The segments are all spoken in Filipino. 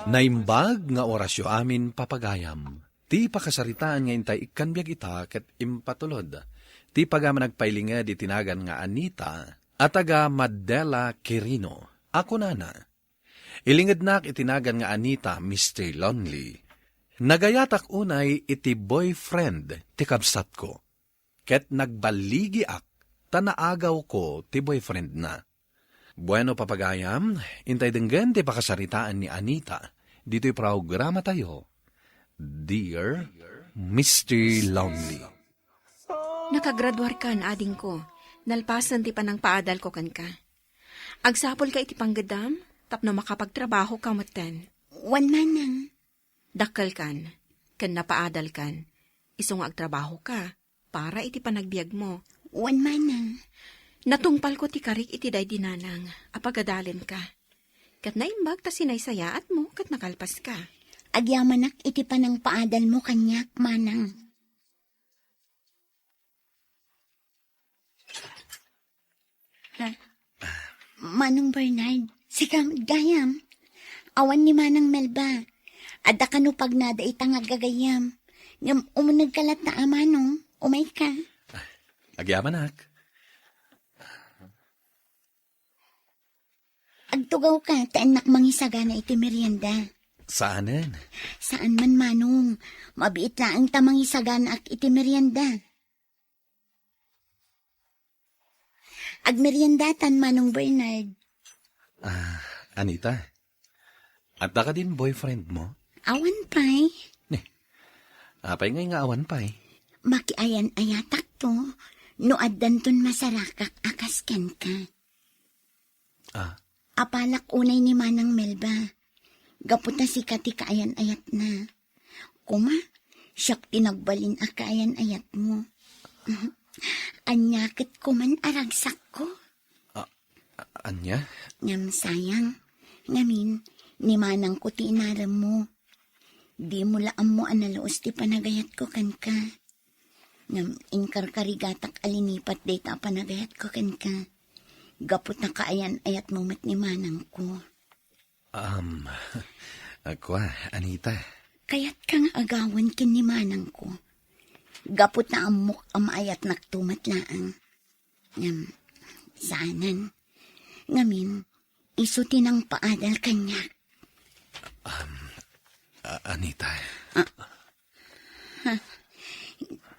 Naimbag nga orasyo amin papagayam. Ti pakasaritaan nga intay ikanbiag ita ket impatulod. Ti pagama nagpailinga di tinagan nga Anita at taga Madela Quirino. Ako nana. Ilingad nak itinagan nga Anita, Mr. Lonely. Nagayatak unay iti boyfriend ti kabsat ko. Ket nagbaligi ak, tanaagaw ko ti boyfriend na. Bueno papagayam, intay denggan ti pakasaritaan ni Anita. Dito'y programa tayo. Dear Mr. Lonely. Nakagraduar ka na ading ko. Nalpasan ti panang paadal ko kan ka. Agsapol ka iti panggadam, tapno makapagtrabaho ka matan. Wan manang. Dakkel kan, kan napaadal kan. Isong agtrabaho ka, para iti panagbiag mo. Wan manang. Natungpal ko ti karik iti day dinanang, apagadalin ka. Kat naimbag ta sinaysayaat mo, kat nakalpas ka. Agyamanak iti panang paadal mo kanyak, manang. Manong Bernard, sikam gayam. Awan ni Manang Melba. Adda ka no pag nada itang agagayam. Ngam umunag kalat na manong, umay ka. Agyaman ak. Agtugaw ka, taan nak mangisaga na iti merienda. Saanen? Saan man manong, mabiit na ang tamang isagan ak iti merienda. Agmeriendatan manong Bernard. Anita, at ka din boyfriend mo? Awan pa'y. Apay ngay nga awan pa eh. Makiayan ayatak to. No addan ton masarakak akasken ka. Apalak unay ni Manang Melba. Gaputa si kati kaayan ayat na. Kuma, siyak tinagbalin akaayan ayat mo. Anyakit ko man aragsak ko. Anya? Ngam sayang, ngamin, ni Manang ko tinaram mo. Di mo laam mo analoos ti panagayat ko kan ka. Ngam inkarkarigatak alinipat data panagayat ko kan ka. Gapot na kaayan ayat mo mat ni Manang ko. Ako Anita. Kayat kang agawan kin ni Manang ko. Gapot na amok amayat naktumat laang. Ngam, saanan. Ngamin, isuti ng paadal kanya. Anita.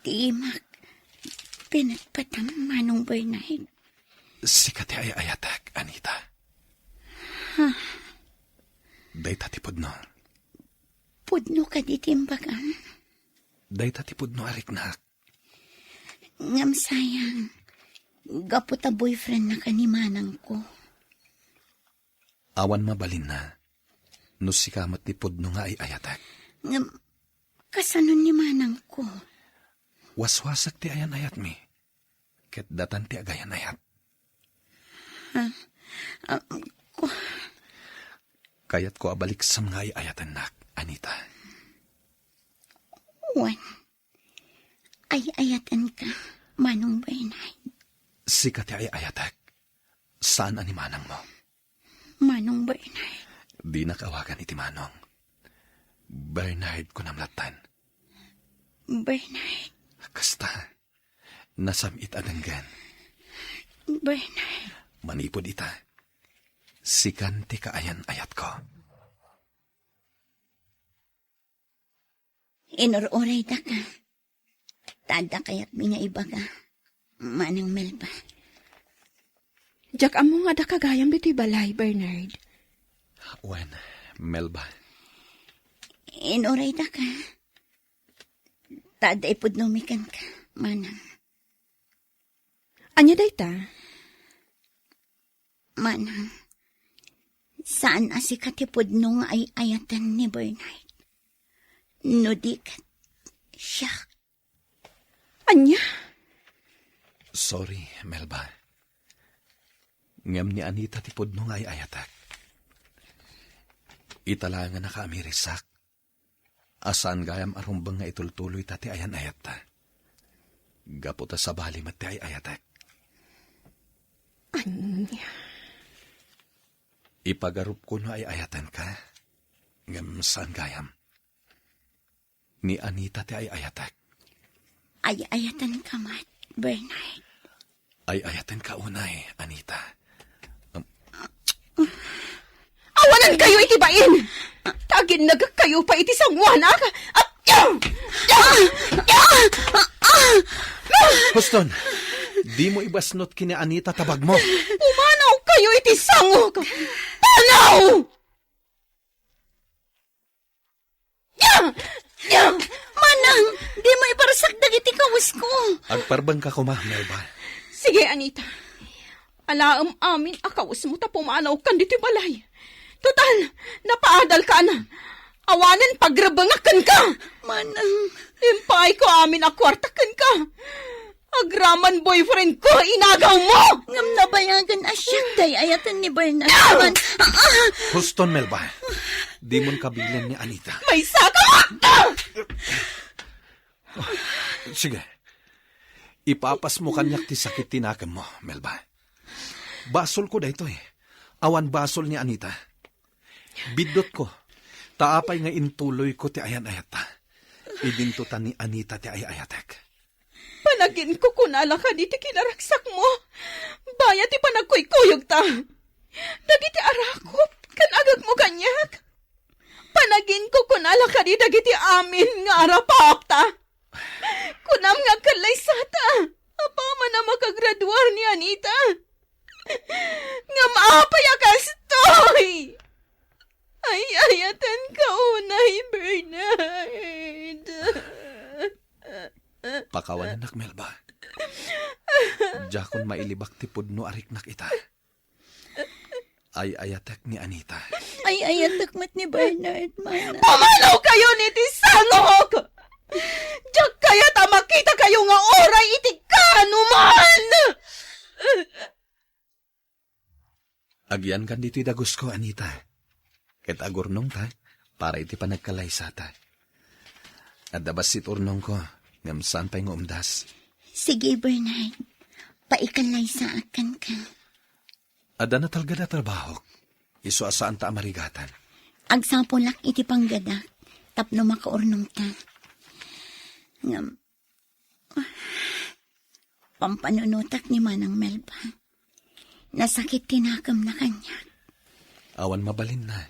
Timak, pinatpatang Manong Bernard. Sikati ay ayatak, Anita. Day tatipod no. Pudno ka ditimbagan. Day tatipod no ariknak. Ngam sayang, gaputa boyfriend na kanimanang ko. Awan mabalin na. No sikamat ni Pudno nga ay ayatak. Ngam, kasanon ni Manang ko. Waswasak ti ayan ayat mi. Ket datan ti agayan ayat. Kayat ko abalik sa mga ay ayatan nak, Anita. Wan, ay ayatan ka, Manong Bernard. Sikati ay ayatak. Saan animanang mo? Manong Bernard. Di nakawagan iti Manong. Bernard ko namlatan. Bernard. Kasta, nasamit adanggan. Bernard. Manipod ita. Sikanti kaayan ayat ko. Inururay da ka. Tada kayat mi nga iba ka. Manang Melba. Jack amo nga da kagayam bito'y balay, Bernard. Wen, Melba. Inuray da ka. Tada ipudnumikan ka, Manang. Anya day ta? Manang. Saan asikatipod nung ay ayatan ni Bernard? Nudikat. Siya. Anya? Sorry, Melba. Ngam ni Anita tipod no nga ay ayatak. Italangan na kami risak. Asan gayam arumbang nga itultuloy tati ayan ayat ta. Gaputa sa bali mati ay ayatak. Anya? Ipagarup ko no ay ayatan ka. Ngam saan gayam? Ni Anita ti ay ayatek. Ay ayatan ka mat, Bernard. Ay ayaten ka unay, Anita. Awanan kayo iti bain! Tagin nag kayo pa iti sangwanak! At Huston, di mo ibasnot kini Anita tabag mo. Umanaw kayo iti sangok! Tanaw! Manang, di mo iparasak dagiti kawis ko. Agparbang ka kuma, Melba. Sige, Anita. Alaam amin akawas mo ta pumanaw kan dito balay. Total, napaadal ka na. Awanan pagrabangakan ka. Manang, Impay ko amin akwartakan ka. Agraman boyfriend ko, inagaw mo! ngam nabayagan asyak day ayatan ni Bernard. Man, Huston, Melba. Di mo kabilan ni Anita. May saka! Sige. Ipapas mo kanyak ti sakit tinakam mo, Melba. Basol ko dahito eh. Awan basol ni Anita. Bidot ko. Taapay nga intuloy ko ti ayan ayata. Idintutan ni Anita ti ayatek. Panagin ko kunala ka di ti kinaraksak mo. Baya ti panagkuykuyog ta. Dagiti arakop, kan agag mo kanyak. Panagin ko kunala ka di dagiti amin nga arapap ta. Kunam nga kalay sata. Apa man na makagraduar ni Anita. Nga maapay akastoy. Ay, ayatan ka unay, Bernard. Pakawan nak, Melba. Jakon mailibak ti pudno ariknak ita. Ay ayatek ni Anita. ay ayatak mat ni Bernard, manang. Pamanaw kayo ni ti sangok! Diyak kaya ta makita kayo nga oray iti kanuman! Agyan kan dito dagos ko, Anita. Ket agurnong ta, para iti panagkalaysa ta. At dabas si turnong ko, ngam saan pa'y ngumdas. Sige, Bernard. Paikalay sa akan ka. Ada na talga na trabaho. Iso asaan ta amarigatan. Agsapulak iti panggadak. Tapno makaurnong ta. Ngam. Pampanunutak ni Manang Melba. Nasakit tinakam na kanya. Awan mabalin na.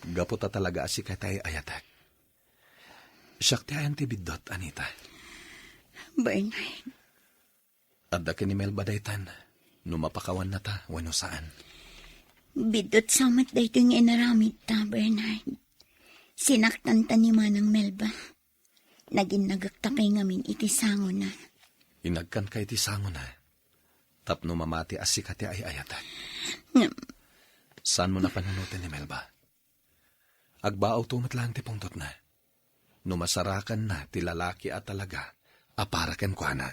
Gapo ta talaga asi katay ayatak. Siyak ti ayan ti bidot, Anita. Bernard. Adda ka ni Melba daytan. Numapakawan na ta, wano saan. Bidot samat dayto nga inaramid ta, Bernard. Sinaktan ta ni Manang Melba. Naging nagagtapay ngamin iti sango na. Inagkan kay ti sango na. Tapno mamati asi kati ay ayatak. Ngam. Saan mo na panunutin ni Melba? Agbaaw tumat lang ti pungtot na. Numasarakan na ti lalaki at talaga, aparakan kwa na.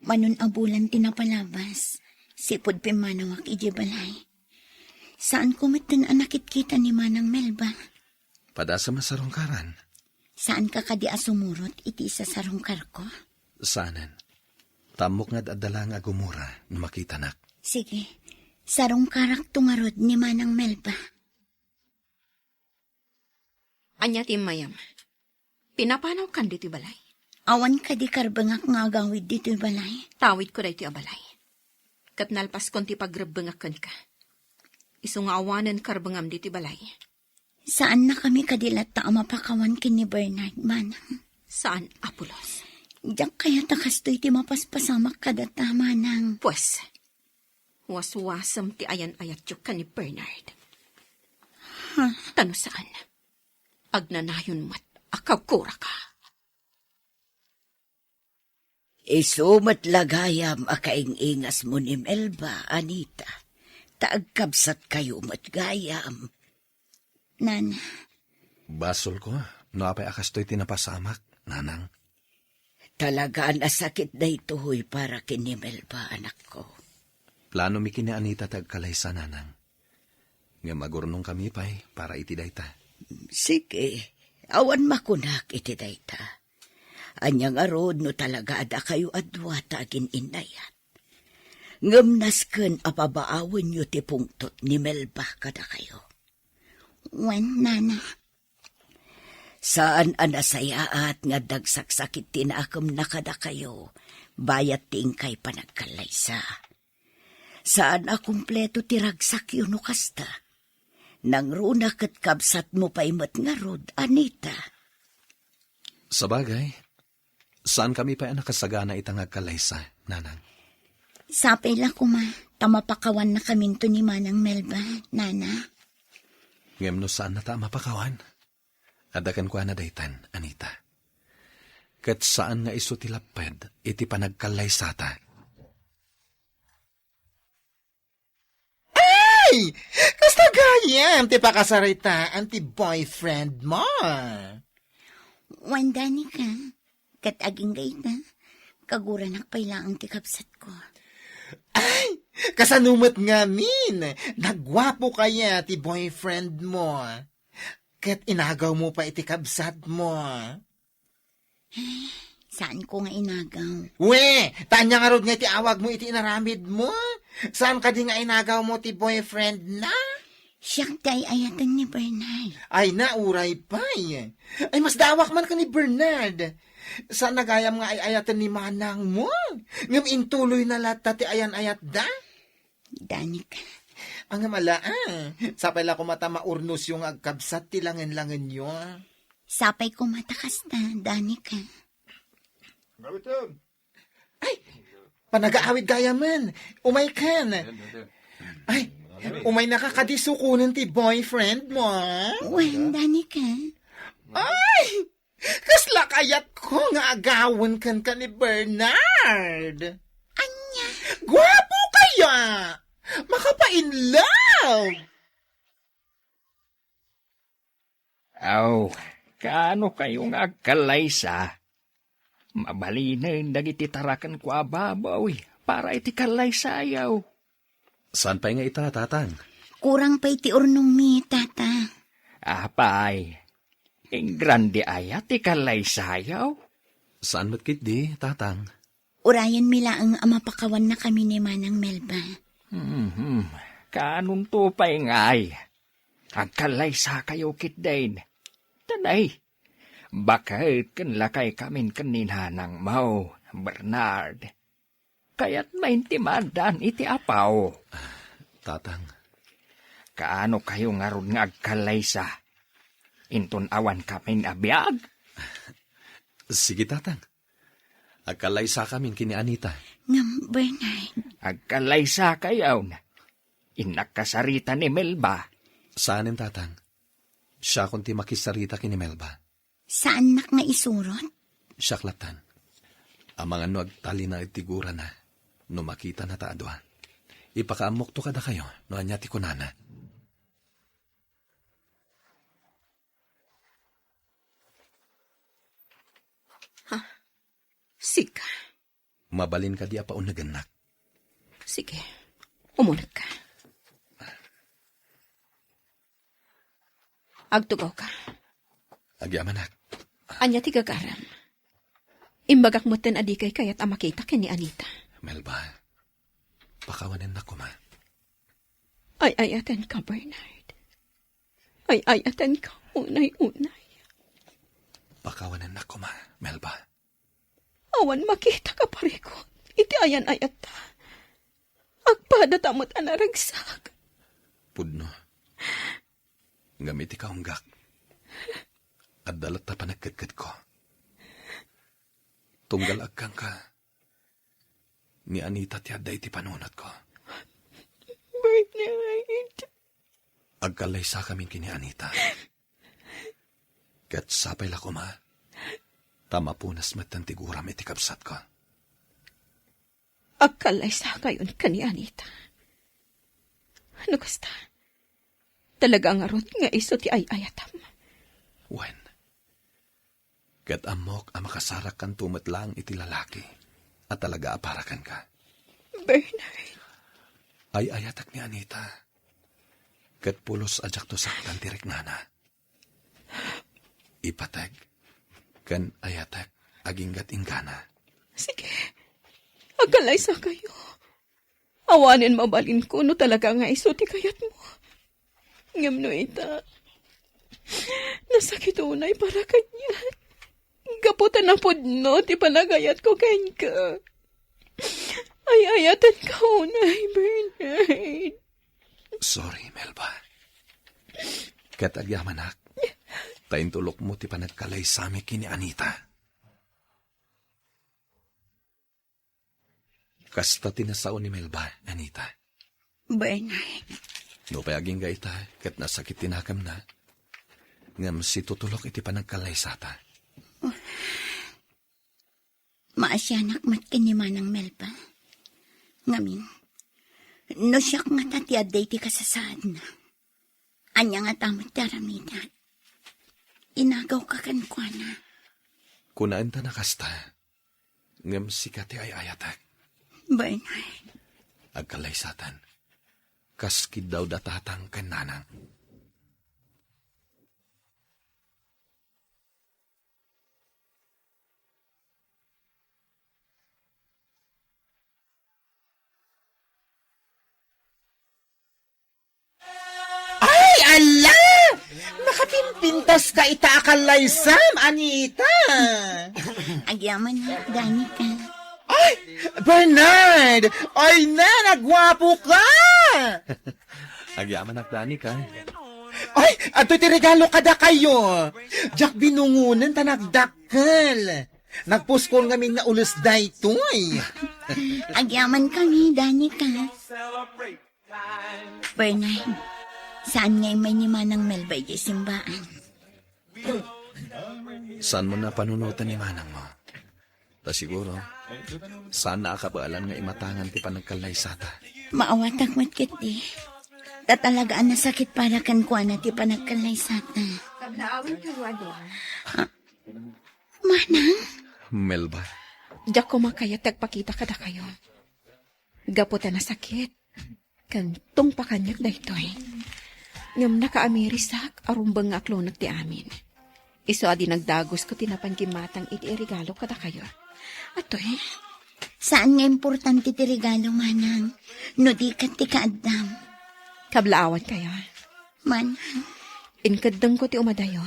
Manon abulan tinapalabas. Sipod pimanawak iji balay. Saan kumitin ang nakit kita ni Manang Melba? Pada sa masarungkaran. Saan ka kadi asumurot iti sa sarungkar ko? Sanan. Tamok nga dadala nga gumura na makita nak. Sige, sarungkarak tungarod ni Manang Melba. Anya ti mayam. Pinapanaw kan dito balay. Awan ka di karbangak nga agawid dito balay. Tawid ko dito balay. Kat nalpas kon ti pagrabangakan ka. Iso nga awanan karbangam dito balay. Saan na kami kadilat ta mapakawan kin ni Bernard, Manang? Saan, Apolos? Diyak kaya takastoy ti mapaspasamak kadata, Manang. Pues, waswasam ti ayan-ayat yung ka ni Bernard. Tano saan? Agnanayon mat, akagkura ka. Isumat lagayam akaingingas mo ni Melba, Anita. Taagkabsat kayo matgayam. Nana, Basol ko, no apay akastoy tinapasamak, nanang. Talaga nasakit na ito'y para kini Melba, anak ko. Plano mi kini Anita tagkalaysa, nanang. Nga magurnong kami pa'y para iti dayta. Sige, awan makunak iti dayta. Anyang arod no talaga ada kayo adwa tagin inayat. Ngamnas ken apabaawan nyo ti pungtot ni Melba kada kayo. Wen, nana. Saan anasayaat nga dagsaksakit tinakam na kada kayo, bayat tingkay panagkalaysa. Saan a kumpleto ti ragsak yun no kasta. Nang runa kat kabsat mo pa imat nga rod, Anita. Sa bagay, saan kami pa nakasagana itang agkalaysa, nanang? Sapay la kuma, tamapakawan na kaminto ni Manang Melba, nana. Ngem no saan na ta mapakawan? Adakan ko na daytan, Anita. Kat saan nga iso tilaped, iti panagkalaysata. Ay! Kasta gayam, ti pakasaritaan ti boyfriend mo. Wen, dani ka. Kat aging gay na. Kagura nakpailaang ti kapsat ko. Ay! Kasanumat nga min. Nagwapo kaya ti boyfriend mo. Kat inagaw mo pa iti kabsat mo. Saan ko nga inagaw? We! Tanya nga rod nga iti awag mo iti inaramid mo. Saan ka di nga inagaw mo ti boyfriend na? Siyang tay ayatan ni Bernard. Ay nauray pa Ay mas dawak man ka ni Bernard. Saan nagayam nga ay ayatan ni manang mo? Ngam intuloy na lata ti ayan-ayat da? Dani ka. Ang mala Sapay la ko mata maurnos yung agkabsat ti langen-langen nyo. Sapay ko matakas na, dani ka. Ay! Panag-aawid gaya man. Umay kan. Ay! Umay nakakadisukunan ti boyfriend mo. Wen, dani ka. Ay! Kasla kayat ko nga agawin kan ka ni Bernard. Anya? Gwapo kaya! Makapa-in love! Aw, kaano kayong agkalaysa? Mabalinin dagiti tarakan ko ababaw para iti kalaysayaw. Saan pa nga ita, tatang? Kurang pa iti urnong mi, tata. Apay, ing grande ayat ti kalaysayaw. Saan matkit di, tatang? Urayan mila ang amapakawan na kami ni Manang Melba. Kaanong tupay ngay? Agkalaysa kayo kitdain. Tanay, bakit kanlakay kamin kaninhanang mau, Bernard? Kaya't maintimadan iti apaw. Tatang, Kaano kayo nga ron nga agkalaysa? Inton awan kamin abiyag? sige tatang. Agkalaysa kami kini Anita. Ngam, Bernard. Agkalaysa kayaw na. Inakasarita ni Melba. Saanin tatang? Siya kunti makisarita kini Melba. Saan nak nga isurot? Siya klatan. Ang mga no agtali na itigura na. No makita na taadwa. Ipakaamok to kada kayo. No anyati ko nana. Sika. Mabalin ka di apa unaganak. Sige, umunag ka. Agtugaw ka. Agyamanak. Anya ti gagaram. Imbagak mo ten adikay kayat amakita kini Anita. Melba, pakawanin na ko ma. Ay ayatan ka, Bernard. Ay ayatan ka, unay-unay. Pakawanin na ko ma, Melba. Awan makita ka pareko. Iti ayan ayat ta. Agpada tamot anaragsak. Pudno. Gamit ikaw unggak. At dalat ta panagkagkad ko. Tunggal agkang ka. Ni Anita ti aday ti panunot ko. Bernard. Agkalaysa kami kini Anita. Kat sapay la ko ma. Tama punas matan tiguram iti kabsat ko. Agkalaysa kayon ka ni Anita. Ano kasta? Talaga nga rot nga iso ti ay-ayatam. Wen. Kat amok ang makasarak kan tumatlang iti lalaki. At talaga aparakan ka. Bernard. Ay ayatak ni Anita. Kat pulos ajak to saktan tirik nana. Ipatag. Kan ayatak aginggat ingkana. Sige, agkalaysa kayo. Awanin mabalin ko no talaga nga isuti kayat mo. Ngam no ita, nasakit unay para kanya. Gaputan na pod no, ti panagayat ko ka. Ay ayatan ka unay, Bernard. Sorry, Melba. Kat agyamanak, taintulok mo ti panagkalay sami kini Anita. Kasta tinasao ni Melba, Anita. Bernard, No payaging ga ita, kat nasakit tinakam na. Ngam si tutulok iti panagkalay sata. maasyanak mat kanimanang Melba. Ngamin, no siyak nga tatiad day ti kasasad na. Anya nga tamot daramidat. Inagaw ka kankwana. Kunaan ta nakasta. Ngam si kati ay ayatak. Bernard, Agkalay satan. Kaskid daw datatang kananang. Ay, ala! Nakapimpintas ka itaakalaysam, Anita! agyaman na, Danica. Ay, Bernard! Ay na, nagwapo ka! Agyaman akdani ka. Ay, ato ti regalo kada kayo. Jak binungunan ta nagdakkel. Nagpuskol ngamin nga ulos daytoy. Agyaman kami, Danica. Bernard, saan ngay may nimanang Melba di simbaan? Saan mo na panunutan ni manang mo? Ta siguro, saan naakabaalan nga imatangan ti panagkalay sata? Maawatak matkit di. Tatalagaan na sakit para kan kuana ti panagkalay sata. Manang? Melba, Diyak ko makaya tagpakita kada kayo. Gaputan na sakit. Kantong pakanyak daytoy. Ngam nakaamirisak arumbang nga aklonag ti amin. Iso adi nagdagos ko tinapangimatang iti regalo kada kayo. Atoy, Saan nga importante ti regalo, manang? No di kat ti kaadam. kablaawan kayo. Manang, Inkadang ko ti umadayo.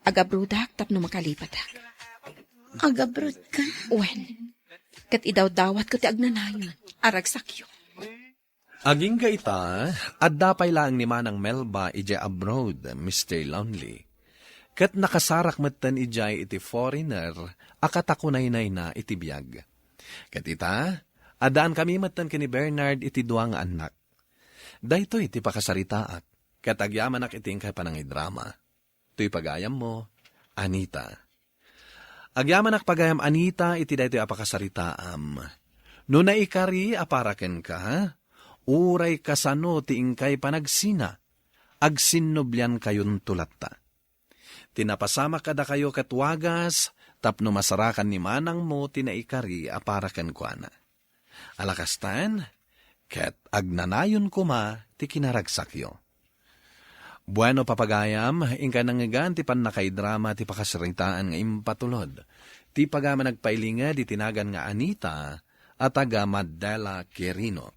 Agabrudak tapno makalipatak. agabrod ka. Wen, kat idaw-dawat ko ti agnanayon. Aragsakyo. aging ka ita, at dapay lang ni manang Melba ije abroad, Mr. Lonely. Kat nakasarak matan ijay iti foreigner, akatakunay-nay na iti biyag. Kat ita, adaan kami matan kini Bernard iti duwang anak. Dahito iti pakasaritaak, kat agyamanak iting kay panangidrama. To'y pagayam mo, Anita. Agyamanak pagayam Anita iti dahito apakasaritaam. No naikari aparaken ka, uray kasano ti ingkay panagsina, agsinnubyan kayon tulatta. Tinapasama kada kayo katwagas, tapno masarakan ni manang mo tinaikari aparaken kuana. Alakastan, ket agnanayon kuma ti kinaragsakyo. Bueno papagayam, ingka nangigan ti panakaidrama ti pakasaritaan nga impatulod. Ti pagama nagpailinga di tinagan nga Anita at taga Madela Quirino.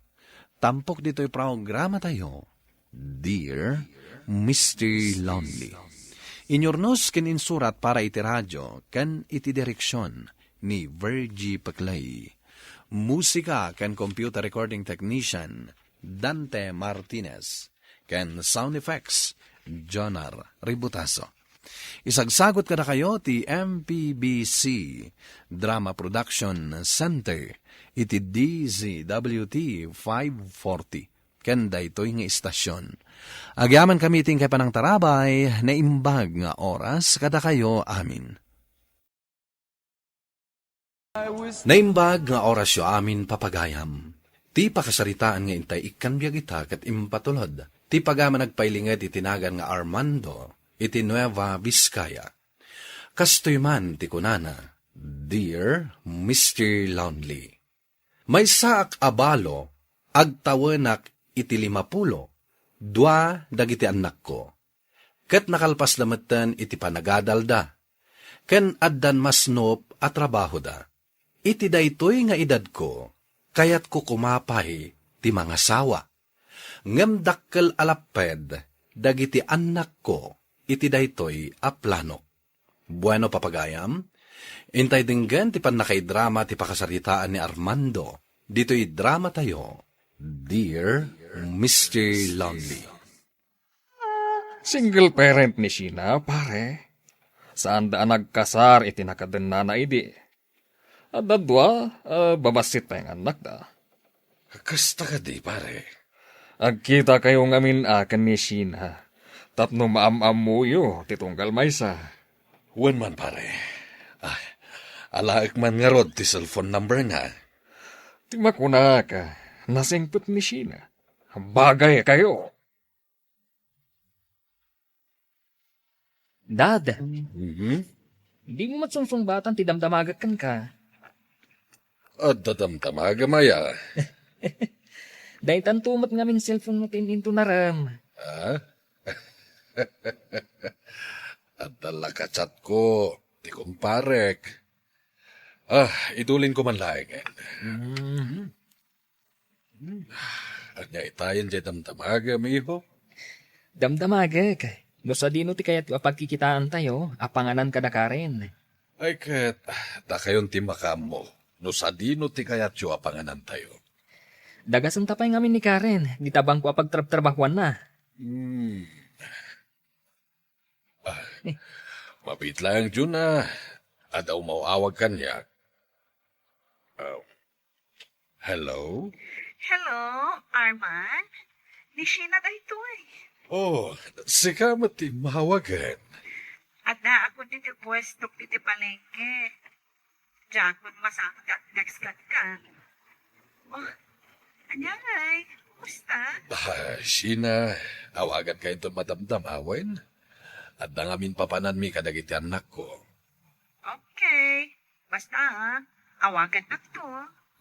Tampok dito'y programa tayo, Dear Mr. Lonely. Inyornos ken insurat para iti radyo ken iti direksyon ni Virgie Paclay. Musika ken computer recording technician Dante Martinez ken sound effects Jonar Ributaso. Isagsagot kada kayo ti MPBC Drama Production Center iti DZWT 540 kenda ito'y nga istasyon. Agyaman kami ting kay panang tarabay na imbag nga oras kada kayo amin. Naimbag nga oras yo amin papagayam. Ti pakasaritaan nga intay ikan biyag ita kat impatulod. Ti pagama nagpailingad itinagan nga Armando iti Nueva Vizcaya. Kastoy man ti kunana, Dear Mr. Lonely. May saak abalo, agtawenak iti 50, dua dagiti anak ko. Ket nakalpas damatan iti panagadalda. ken addan masnop at trabaho da. Iti daytoy nga edad ko, kayat ko kumapay ti mga sawa. Ngem dakkel alaped, dagiti anak ko, iti daytoy a planok. Bueno papagayam, intay dinggan ti panakaidrama ti pakasaritaan ni Armando. Dito'y drama tayo, Dear Mr. Lonely. Single parent ni Sheena, pare. Saan da nagkasar iti nakadena na idi. At dadwa, babasit pa yung anak da. Kasta ka di, pare. Agkita kayo ngamin akan ni Sheena. Tapno maam-amuyo, titunggal maysa. Wen man, pare. Alaak man nga rod ti cellphone number nga. Timakuna ka, nasingpot ni Sheena. Bagay kayo. Dad, Mm-hmm. di mo matsungsungbatan ti damdamagakan ka. At dadamtamaga maya. Dahil tantumat nga min cellphone mo tininto na ram. At dalakachat ko, ti kumparek. Itulin ko man laingen. At niya itayin di damtamaga, miho. Damdamagak. No sa dino ti kayat pagkikitaan tayo, apanganan ka na ka rin. Ay ket, takayon ti makam mo. No sa dino ti kayat yu apanganan tayo. Dagasan tapay ngamin ni Karen, di tabang ko apagtrabahuan na. Mapit lang dyan na. Adaw mauawag ka niya. Hello? Hello, Arman? Ni Sheena da ito eh. Oh, sika mati mahawagan. At na ako dito pwesto dito palengke. Diyan kung masakit dagskat ka. Oh, anyay, kumusta? Sheena, awagan ka ito madamdam, awen? At nangamin papanan mi kadagiti anak ko. Okay, basta awagan na to.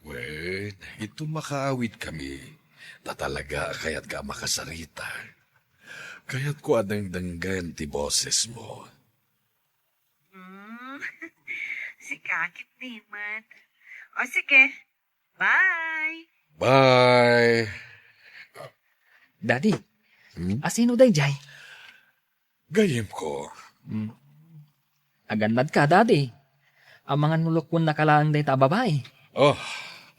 Wen, ito makaawit kami. Tatalaga kayat ka makasarita. Kaya't ko adang danggan ti boses mo. Si kakit naman. O sige, bye! Bye! Daddy, asino day jay? Gayem ko. Agannad ka, Daddy. Ang mga nulukwan na kalaang day ta babae. Oh,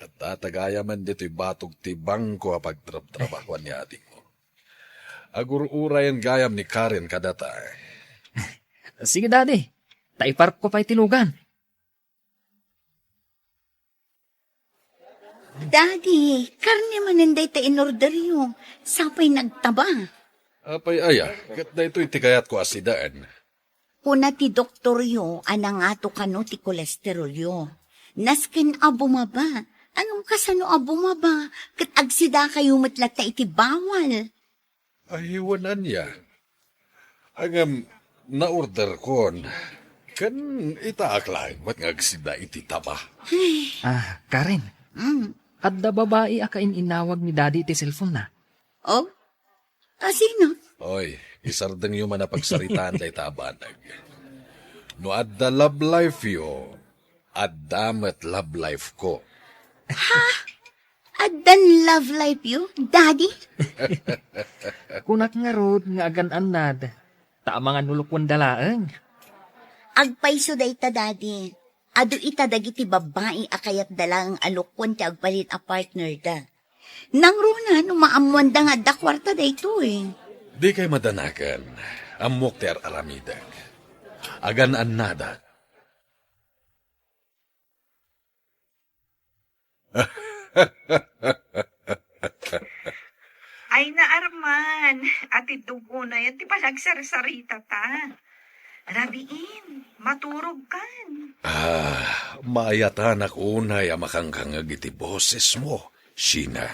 at tatagaya man dito'y batog ti bangko apagtrabahuan ni ating mo. Agur-urayan gayam ni Karen kadata. Sige, Daddy. Taiparp ko pa'y tilugan. Daddy, karne manenday ta in-order yung sapay nagtaba. Apay aya, kat na ito'y tikayat ko asidaan. Kuna ti doktor yo, anangato kano ti kolesterol yo. Nasken a bumaba. Anong kasano a bumaba? Kat agsida kayo matlata iti bawal. Ahiwanan niya. Hangam na-order kon. Kan itaaklaan mat ngagsida iti taba. Karen. At da babae akain inawag ni Daddy iti cellphone na. Oh? Sino? Oy, isardeng yung manapagsaritaan day tabanag. No adda love life yo, addamat love life ko. Adan love life you, Daddy? Kunak nga rod nga agan-anad. Ta mga nulukwan dalaang. Agpaiso day ta, Daddy. Ado ita dagiti babae akayat dalang alukwan ti agpalit a partner da. Nang runa, no maamuan da nga da kwarta day to eh. Di kay madanakan, amok ter aramidag. Agan annada. Ay na Arman, at itubo na yan, di pa nagsarsarita ta. Rabiin, maturog kan. Maayatan ako unay amakangkangag iti boses mo, Sheena.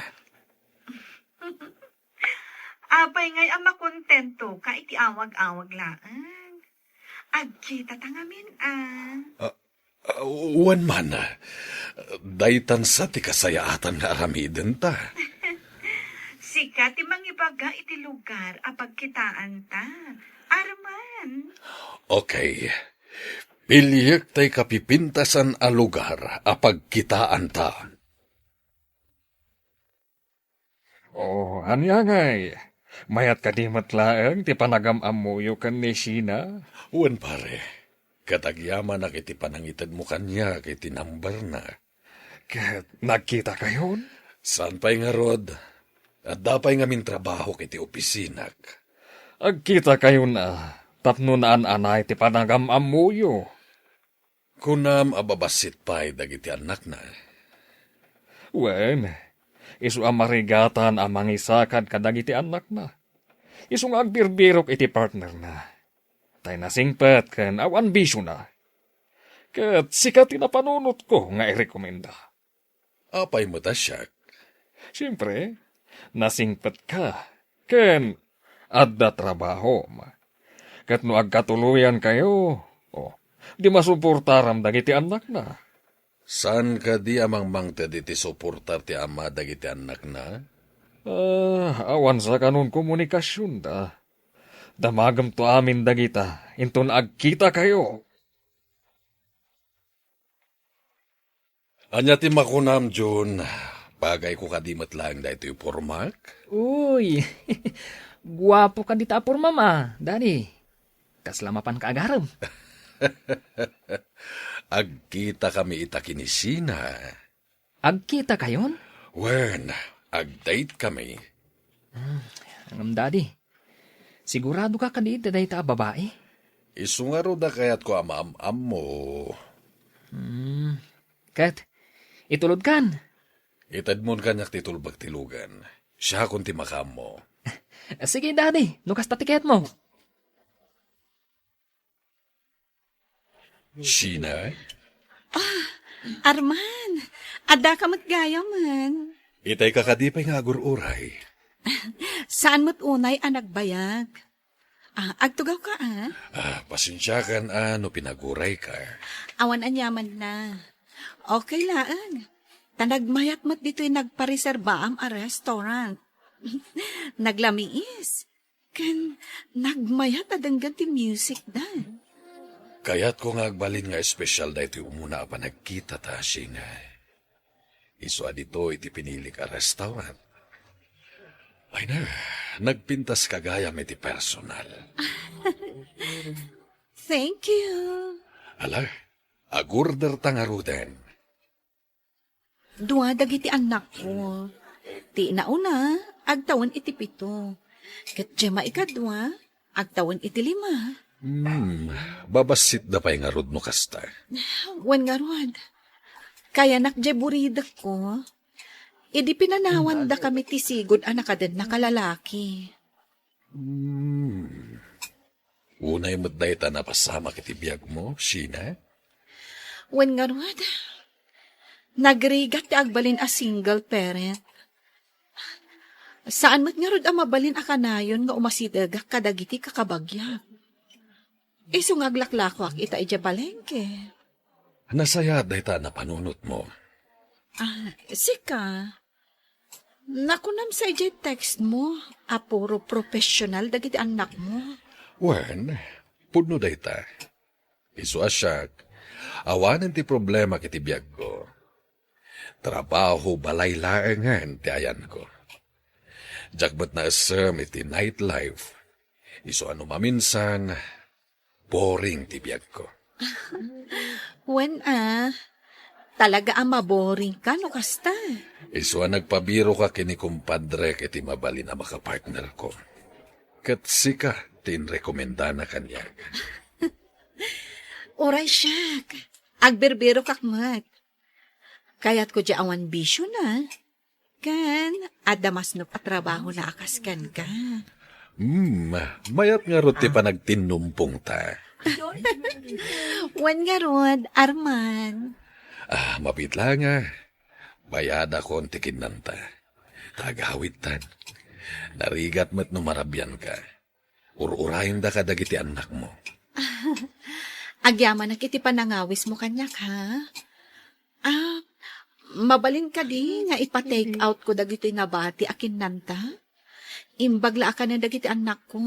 Abay ngay ama kontento ka iti awag-awag laan. Agkita tangamin Uwan man, daytan sa ti kasayaatan nga aramiden ta. Sika ti mangibaga iti lugar apagkitaan ta. Arman. Okay, Pilyek tay kapipintasan a lugar apag kitaan ta. Oh, anya ngay. Mayat ka di matlaang ti panagam-amuyo kan ni Sheena. Uwan pare, katagyaman na kiti panangitad mo kanya kay tinambar na. Kat nagkita kayon? Saan pa'y nga rod? At dapay nga min trabaho kiti opisinak. Agkita kayo na. Tapno na anay ti panagam-amuyo. Kunam ababasit pa'y dagiti anak na. Wen, isu amarigatan amang isakad kadagiti anak na. Isu nga agbirbirok iti partner na. Tay nasingpet ken awan bisyo na. Kat sikat tinapanunot ko nga irekomenda. Apay mo ta siya. Siyempre, nasingpet ka. Ken, adda trabaho. Kat no agkatuluyan kayo, di masuportaram dagiti anak na. Saan ka di amang mangted iti suportar ti ama dagiti anak na? Awan sa kanon komunikasyon da. Damagam to amin dagita, inton agkita kayo. Anya ti makunam, Jun. Bagay ko kadimat lang da ito'y pormak. Uy, guwapo ka dita por mama, Dani. Kaslamapan ka agaram. Agkita kami ita kinisina. Agkita kayon? Wen, agdate kami. Angam, Daddy. Sigurado ka dito dahil ta babae? Isungaro da kayat ko am mo. Kat, itulod kan. Itad mo kanyak titulbag tilugan. Siya kung timakam mo. Sige, Daddy. Nukas tatiket mo. Sheena, Arman, ada ka matgaya man. itay kakadipay nga agururay. Saan mo't unay ang nagbayag? Agtugaw ka Pasensya kan no pinaguray ka. Awan anyaman na. Okay laan. Tanagmayat mo't dito'y nagpareserba am a restaurant. Naglamiis. Kan nagmayat adanggan ti music dan. Kayat ko nga agbalin nga espesyal da ito'y umuna pa nagkita ta, Sheena. Iswa dito iti pinili ka restaurant. Ay na, nagpintas kagayam iti personal. Thank you. Ala, agurder tangaruden. Dua dagiti anak ko. Ti nauna, agtawan iti pito. Ket jema ikadwa, agtawan iti 5. Babasit da pa'y nga rod no kasta. Wan nga ruad. Kaya nakjeburidak ko. Idi pinanawan da kami ti sigod anakadan na kalalaki. Unay mo't dayta na pasama kiti biyag mo, Sheena. Wan nga ruad. Nagrigat ti agbalin a single parent. Saan mo't nga rod ang mabalin a kanayon nga umasidagak kadagiti kakabagyak. Iso nga aglaklakwak ita ija balengke. Nasaya dayta na panunot mo. Sika. Nakunam sa ija text mo, puro professional dagiti anak mo. Wen, pudno dayta. Isu asyak, awanan ti problema kiti biyag ko. Trabaho balay laengan ti ayan ko. Jagbat na asam iti nightlife. Isu ano maminsan, boring ti biyag ko. Wen talaga ang maboring ka no kasta. Isu nagpabiro ka kini kumpadre kiti mabali na makapartner ko. Kat sika tinrekomenda na kanya. Oray siyak. Agberbero kakmat. Kaya't ko di awan bisyo na. Kan, adamas no patrabaho na akaskan ka. Mayat nga roti pa nagtinumpong ta. Wan nga rod, Arman. Mapit lang nga. Bayada ko ang tikinan ta. Tagawit tan. Narigat mo't numarabyan ka. Ururayin da ka dagiti anak mo. Agyaman na kiti panangawis mo kanyak, ha? Mabalin ka di nga ipa-take out ko dagiti nga bati akin nanta. Imbagla ka na dagiti anak ko.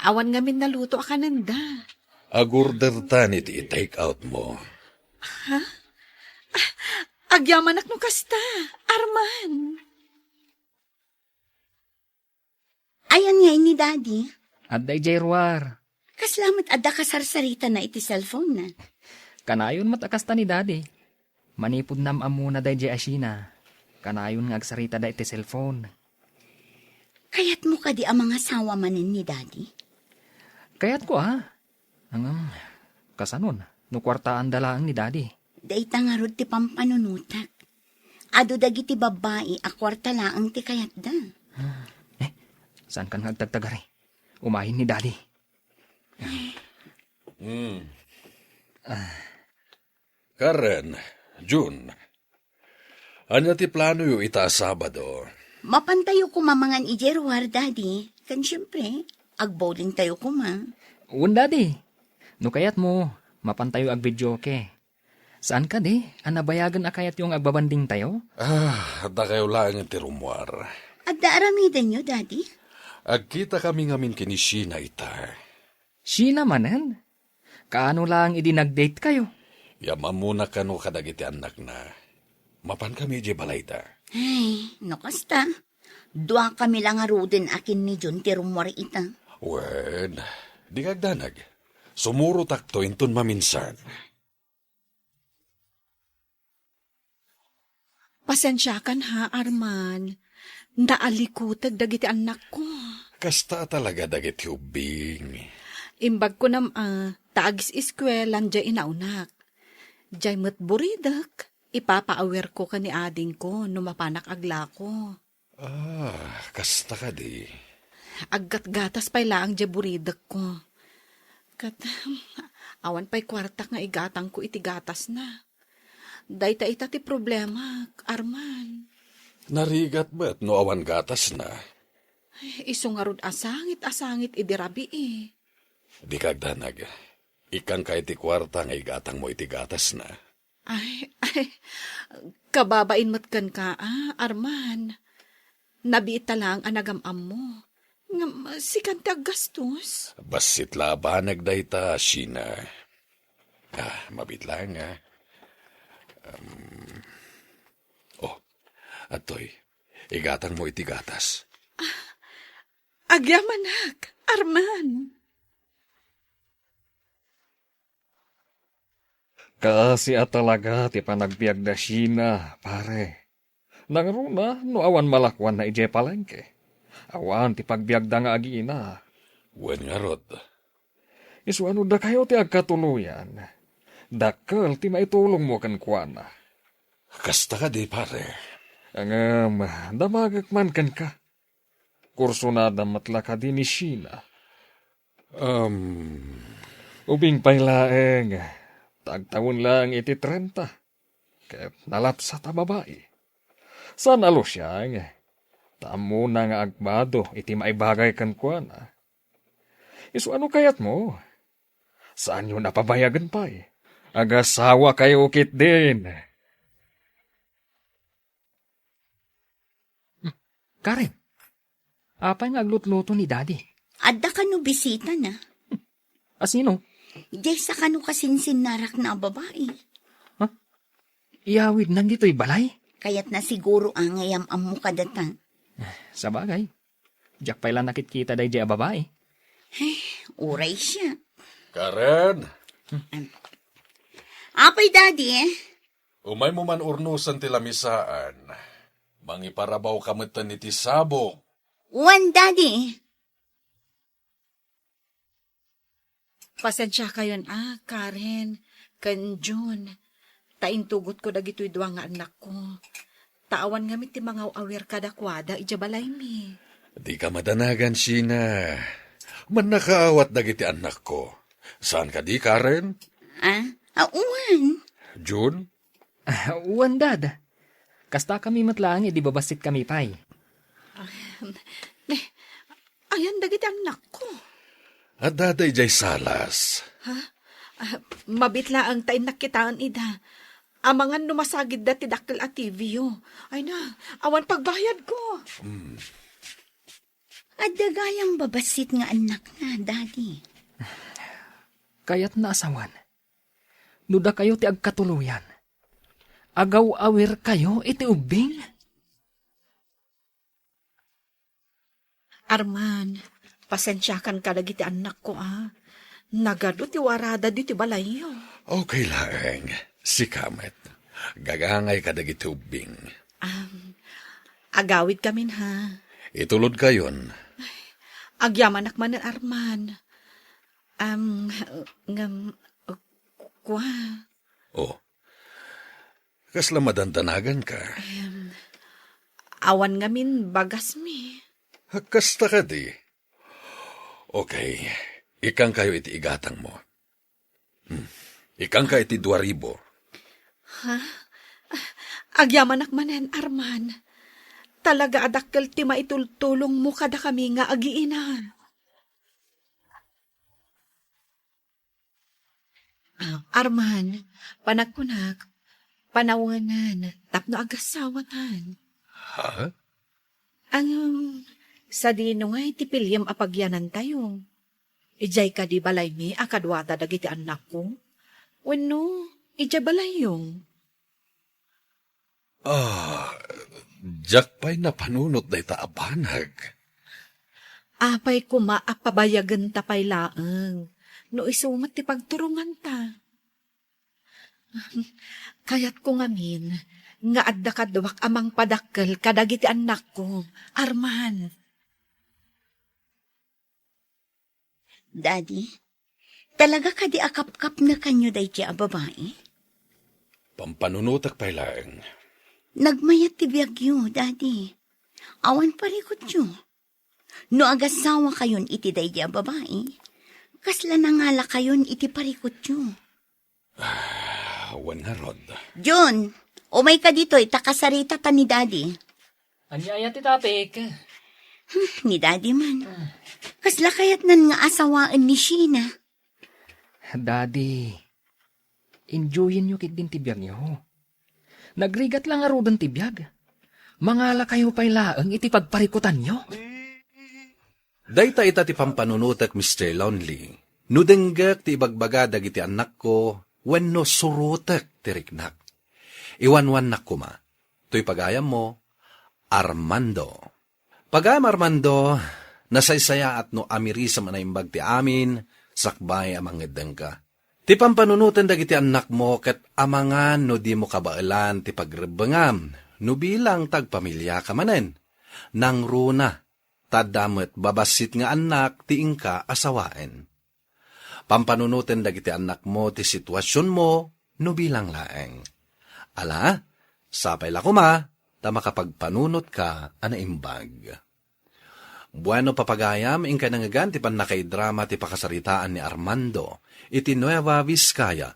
Awan nga min naluto akananda. Agurder ta iti i-take out mo. Agyaman ak no kasta, Arman. Ayan nga ni Daddy. At day Jerwar. Kaslamat adda kasarsarita na iti cellphone na. Kanayon matakasta ni Daddy. Manipod nam amuna day jay asina. Kanayon nga agsarita da iti cellphone. Kayat mo ka di ang mga sawa manin ni Daddy. Kayat ko kasanon, no kwartaan dalaan ni Daddy. Dayta nga rod ti pampanunutak. Ado dagiti babae, akwarta laang ti kayat da. Saan kan nagtagtagari? Umahin ni Daddy. Karen, June. Anya ti plano yu ita Sabado? Mapantayo ko mamangan ijerwar, Daddy. Kan syempre, agbowling tayo ko ma. Un Daddy. No kayat mo, mapantayo ag video ke. Saan ka di? Anabayagan akayat yung agbabanding tayo? Da kayo lang ti rumwar. At daaramidan nyo, Daddy. Agkita kami ngamin kini Sheena ita. Sheena manan? Kaano lang idinag-date kayo? Yaman muna ka no kadagiti anak na. Mapan kami di balayta. Ay, nakasta. Dua kami lang aruden akin ni John ti rumwar ita. Wen, di kagdanag. Sumuro takto inton maminsan. Pasensyakan ha, Arman. Naalikutag dagiti anak ko. Kasta talaga dagiti ubing. Imbag ko taagis iskwelan jay inaunak. Jay matburidak. Ipapaawer ko ka ni ading ko no mapanak agla ko. Kasta ka di. Aggat-gatas pa'y laang jay buridak ko. Awan pa'y kwartak nga igatang ko iti gatas na. Dayta ita ti problema, Arman. Narigat ba't no awan gatas na? Isungarod asangit idirabi eh. Di kagdanag. Ikan ka iti kwarta nga igatang mo iti gatas na. Ay, kababain matkan ka, Arman. Nabiita lang anagamam mo. Sikan ti aggastos. Basit labanag dayta, Sheena. Mabit lang atoy, igatang mo iti gatas. Agyamanak, Arman. Kasi talaga ti panagbiag da Sheena, pare. Nangruna, no awan malakwan na ije palengke. Awan ti pagbiag da nga agina. Wen nga rod. Isuano da kayo ti agkatuluyan. Dakkel ti maitulong mo kan kuana. Kasta ka di, pare. Angam, damagak man kan ka. Kurso na damatla ka din ni Sheena. Ubing pailaeng, tagtawon lang iti 30. Kaya nalapsa ta babae. San alo siya, tamo na nga agmado iti maibagay kan kuana. Isu ano kayat mo? Saan yun napabayagan pa Agasawa kayo ukit din. Karen, apay nga aglutluto ni Daddy. Adda ka no bisita na. Asino? Jay sa kano kasinsin narak na babae. Iyawid nang dito'y balay? Kaya't na siguro ang ngayam mo kadata. Sa bagay. Diyak pala nakitkita day di a babae. Uray siya. Karen, Apay, Daddy umay mo man urnusan ti lamisaan. Mangiparabaw kamutan iti sabo. One, Daddy. Pasensya kayon, Karen. Kan June. Taintugot ko dagito'y duwa nga anak ko. Taawan nga ti mga awer kadakwada, ijabalay mi. Di ka madanagan, Sheena. Man nakaawat dagiti anak ko. Saan ka di, Karen? Uwan. June? Uwan, Dad. Kasta kami matlaang, di babasit kami pay. Ayan, dagiti anak ko. At daday jay salas. Mabitla ang tain nakitaan ida. Amangan numasagid dati dakkel at TV yo. Ay na, awan pagbayad ko. At dagayang babasit nga anak na, Daddy. Kaya't naasawan. Nuda kayo ti agkatuluyan. Agaw-awir kayo iti ubing. Arman, pasensyakan ka dagiti anak ko Nagado ti warada di ti balayo. Okay lang, si Kamet. Gagangay ka dagiti ubing. Agawid kamin ha. Itulod kayon. Agyamanak man Arman. Kwa. Oh, kasla madantanagan ka. Awan ngamin bagas mi. Kasta ka di. Okay, ikang kayo iti igatang mo. Ikang ka iti 2,000. Agyamanak manen Arman. Talaga adakkel ti maitultulong mo kada kami nga agiina. Arman, panagkunak, panawanan, tapno agasawatan. Ha? Ang sa dino nga iti pilyam apagyanan tayo. Ijay ka di balay mi akadwata dagiti anak ko. Wenno, ijay balay yung. Diyak pa'y napanunot na itaabanag. Apay ko maapabayagan tapay laeng. No isumat ti pagturungan ta. Kayat ko ngamin, nga adda kadwak amang padakkel kadagiti anak ko, Arman. Daddy, talaga ka di akap-kap na kanyo day ti a babae? Pampanunutak pa'y lang. Nagmayat ti biyagyo, Daddy. Awan parikot yo. No agasawa kayon iti day ti a babae, kasla nangala kayon iti parikot yo. Awan nga rod. John, umay ka dito, itakasarita ta ni Daddy. Anyaya ti tapik. Ni Daddy man. Kasla kayat nan nga asawaan ni Sheena. Daddy, enjoyin nyo kit din tibiyag nyo. Nagrigat lang nga rodan tibiyag. Mangala kayo pa'y laeng iti pagparikutan nyo. Dayta ita ti pampanunutak, Mr. Lonely. Nudenggak ti ibagbaga dagiti anak ko, wenno surutek ti riknak. Iwanwan na kuma. To'y pagayam mo, Armando. Pagayam Armando, nasaysaya at no amirisa manaimbag ti amin, sakbay amang edeng ka. Ti pampanunutan dagiti anak mo, ket amangan no di mo kabailan ti pagrebengam, no bilang tagpamilya ka manen. Nang runa, tadamet babasit nga anak ti ingka asawaen. Pampanunutan dagiti anak mo ti sitwasyon mo, no bilang laeng. Ala, sapay la kuma, ta makapagpanunot ka anaimbag. Bueno papagayam, ingka nangagan ti panakaidrama ti pakasaritaan ni Armando, iti Nueva Vizcaya.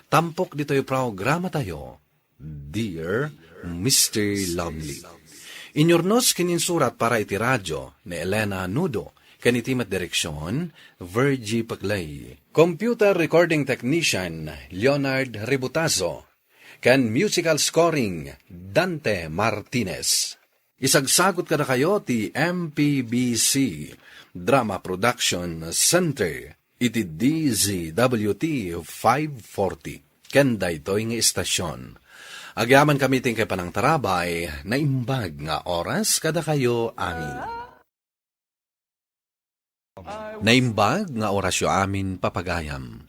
Tampok dito yung programa tayo, Dear Mr. Lonely. Inyornos kininsurat para iti radyo ni Elena Nudo, kanitimat direksyon, Virgie Paclay. Computer recording technician, Leonard Ributazo. Kan musical scoring, Dante Martinez. Isagsagot ka na kayo ti MPBC Drama Production Center iti DZWT 540. Kenda ito'y nga istasyon. Agyaman kami ting kay panang tarabay na imbag nga oras kada kayo amin. Naimbag nga orasyo amin papagayam.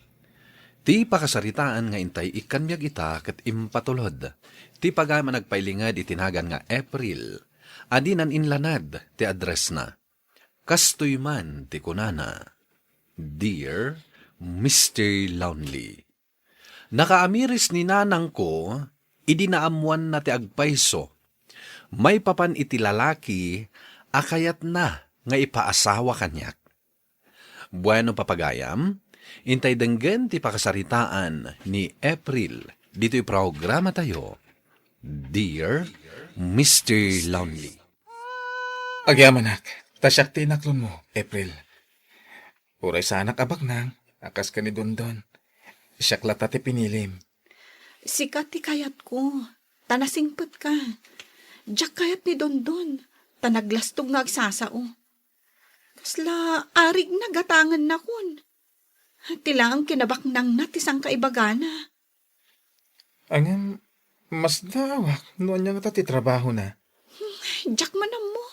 Ti pakasaritaan nga intay ikanbyag ita ket impatulod. Ti pagayam nagpailingad itinagan nga April. Adinan inlanad ti address na. Kastoy man ti kunana. Dear Mr. Lonely. Nakaamiris ni nanang ko, idinaamuan na ti agpayso. May papan iti lalaki, akayat na nga ipaasawa kanyak. Bueno papagayam, intay denggen ti pakasaritaan ni April. Dito'y programa tayo. Dear Mr. Lonely. Agyamanak, tasyak tinaklon mo, April. Uray sa anak abak nang, akas ka ni Dondon. Siyak lata ti pinilim. Sikat ti kayat ko. Tanasingpet ka. Diyak kayat ni Dondon. Tanaglastog nga agsasao. Kasla arig na gatangan na kun. Tila ang kinabaknang natisang kaibagana. Angam, mas dawak. Noon niya nga trabaho na. Jack manam mo.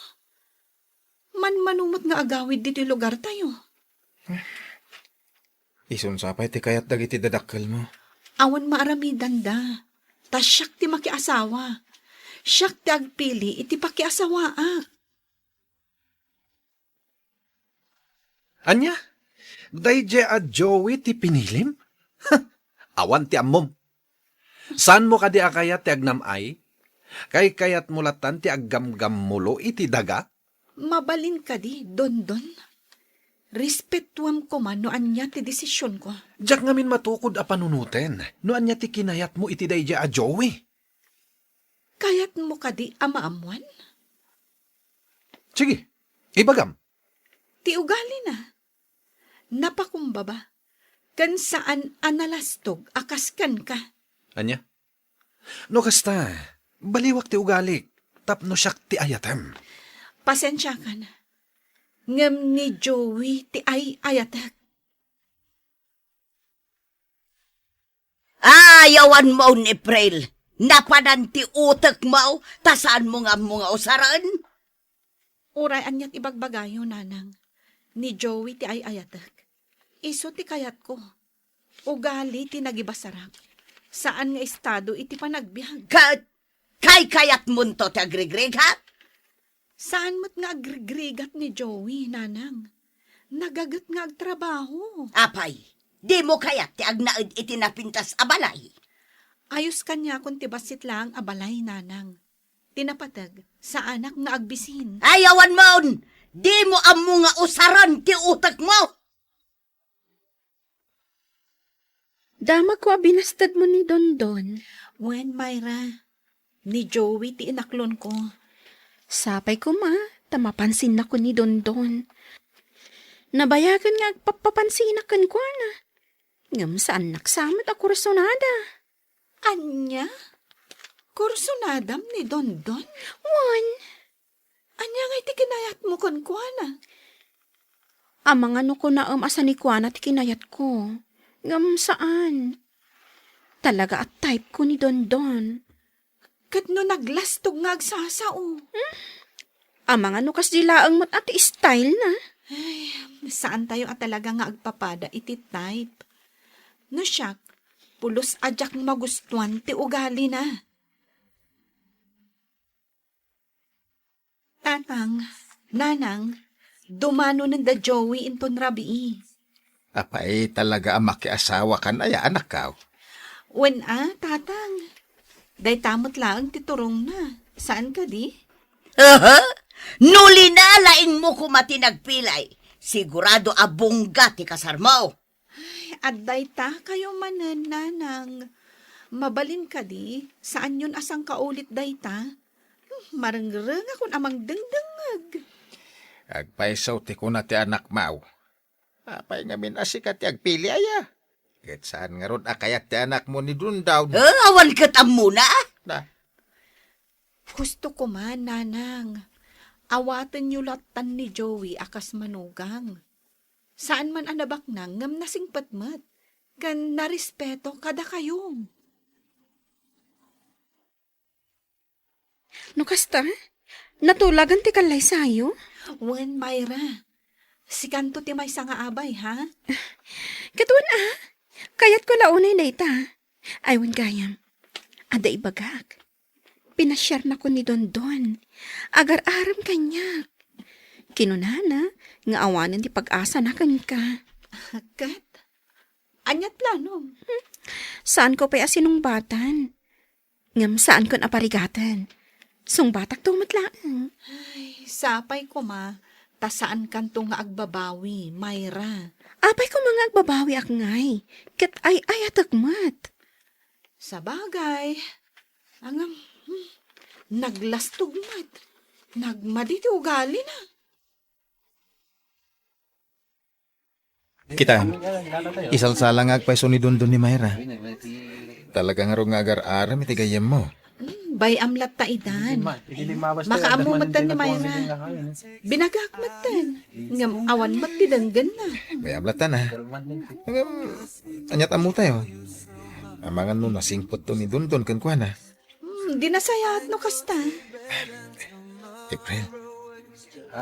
Manumot nga agawid dito lugar tayo. Ison sapay ti kayat dagiti dadakkel mo. Awan maaramidan da. Ta siyak ti makiasawa. Siyak ti agpili iti pakiasawaa. Anya? Dayje a Joey ti pinilim? Awan ti ammom. San mo kadi akayat ti agnamay? Kay kayat mulatan ti aggamgam mulo iti daga? Mabalin ka di, Don. Respetuam ko man no anya ti desisyon ko. Diyak ngamin matukod a panunuten. No anya ti kinayat mo iti dayje a Joey? Kayat mo ka di amaamuan? Sige, ibagam. Ti ugali na. Napakumbaba. Kan saan analastog akaskan ka. Anya? No kasta, baliwak ti ugalik. Tapno siyak ti ayatem. Pasensya ka na. Ngam ni Joey ti ay ayatak. Ayawan mo ni April. Napanan ti utak mo, tasaan mo nga mga usaran. Uray anyat ibagbagayo, nanang. Ni Joey ti ay ayatak. Iso ti kayat ko. Ugali ti nagibasarap. Saan nga estado iti panagbiag? Kay kayat mo to ti agrigrig, ha? Saan mo't nga agrigrigat ni Joey, nanang? Nagagat nga agtrabaho. Apay, di mo kayat ti agnaid iti napintas abalay. Ayos kanya kung tibasit lang abalay, nanang. Tinapatag sa anak nga agbisin. Ayawan mo! Di mo amo nga usaran ti utak mo! Damag ko binastad mo ni Dondon. Wen, Myra, ni Joey ti inaklon ko. Sapay ko ma, tamapansin na ko ni Dondon. Nabayagan nga agpapapansinakan ko na. Ngam saan naksamat ako resonada. Anya? Kursonadam ni Dondon? Wan, Anya nga iti kinayat mo kon kuana? amang ano ko na asa ni Kuana ti kinayat ko. Ngam saan? Talaga at type ko ni Dondon. Kat no naglastog nga agsasao. Amang ano kas dilaang mat ati style na. Saan tayo at talaga nga agpapada iti type? No siyak, pulos adyak magustuhan ti ugali na. Nanang, dumano ng da Joey inton rabii. Apay talaga ang makiasawa kan ay anak ka. Wen tatang. Day tamot lang titurong na. Saan ka di? Nuli na laing mo kumati nagpilay. Sigurado abungga ti kasar mo. At day ta kayo manan, nanang. Mabalin ka di? Saan yun asang kaulit day ta? Marangrang akong amang dengdengag. Agpaisaw ti ko na ti anak mau. Apay nga minasikat ti agpili aya. Ket saan nga ron akayat ti anak mo ni Dundaw. Awan katam muna. Na, Gusto ko man, nanang. Awatan niyo latan ni Joey akas manugang. Saan man anabak nang ngam nasing patmat. Kan narespeto kada kayo. No kasta, natulagan ti kalay sayo. Wen, Myra. Si kanto ti may nga abay, ha? Katuan kayat ko launay na ita. Aywan gayam, ada ibagak. Pinasyar na ko ni Dondon. Agar-aram kanyak. Kinunana, nga awanan ti pag-asa na kan ka. Kat? Anyat plano? Saan ko pa asinungbatan? Ngam saan kon aparigatan? Sungbatak tumatlaan. Sapay ko ma. Ta saan kanto nga agbabawi, Myra? Apay ko mga agbabawi ak ngay. Kat ay atagmat. Sa bagay. Angam, naglastog mat. Nagmaditi ugali na. kita. Isalsalang agpaiso ni Dundon ni Mayra. Talagang nga ron nga agar-aram iti gayam mo. Bay amlat ta idan. Makaamumat tan ni Mayra. Binagak matan. Ngam awan mat ti danggan na. May ablatan ha. Anyat amo tayo. Amangan no nasingpot to ni Dondon kan kuha na. Di nasayat no kasta. April,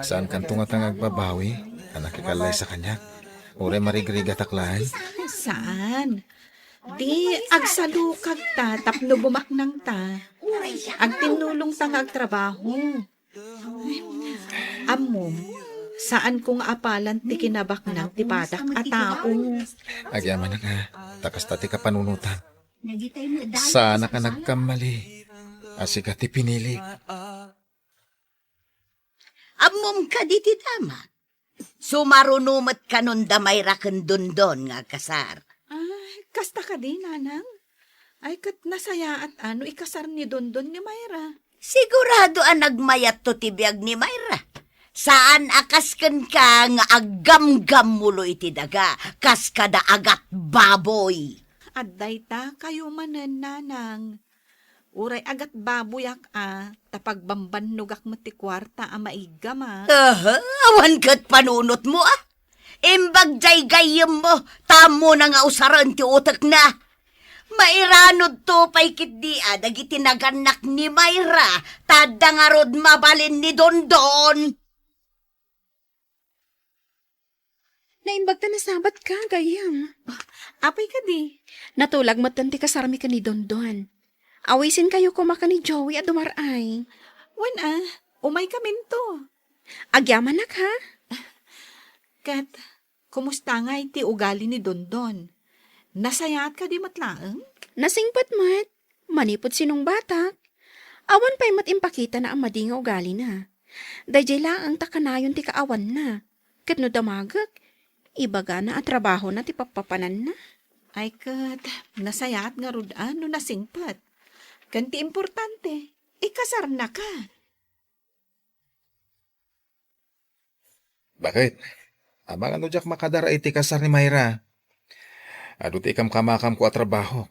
saan kan tunga tangag babawi? Anak ikalay sa kanya. Ure marigriga taklaan. Saan? Di agsalukag ta tapno bumaknang ta. Ag tinulong ta nga agtrabaho. Amom, saan kung apalan ti kinabaknang ti padak a tao? Agyaman na nga. Takas tati ka panunutan. Sana ka nagkamali. Asika ti pinili. Amom ka di ti dama. Sumarunumat ka nun damay raken Dondon nga kasar. Kasta ka di, nanang. Ay kat nasaya at ano ikasar ni Dondon ni Mayra. Sigurado ang nagmayat to tibiyag ni Mayra. Saan akasken ka nga agam-gam mulo iti daga, kas kada agat baboy. At dayta kayo manen, nanang. Uray agat baboyak tapag bambanugak mo ti kwarta maigama. Awan kat panunot mo Imbag jay gayem mo, tamo na nga usaran ti utak na. Mairanod to pay kitdi dagiti naganak ni Mayra, tada nga rod mabalin ni Dondon. Naimbag ta na sabat ka, gayam. Apay ka di. Natulag matanti kasarmi ka ni Dondon. Awisin kayo kumaka ni Joey at dumaray. Wan umay kamin to. Agyaman na ka? Kat, kumusta nga iti ugali ni Dondon? Nasayat ka di matlaang? Nasingpat mat. Manipot sinong batak. Awan pa'y mat impakita na ang madinga ugali na. Dayjay laang takanayon ti kaawan na. Kat no damagak, ibaga na at trabaho na ti papapanan na. Ay kat, nasayat nga rudan no nasingpat. Kanti importante, ikasar na ka. Bakit? Amang ano jak makadara iti kasar ni Mayra. Adut ikam kamakam ko at trabaho.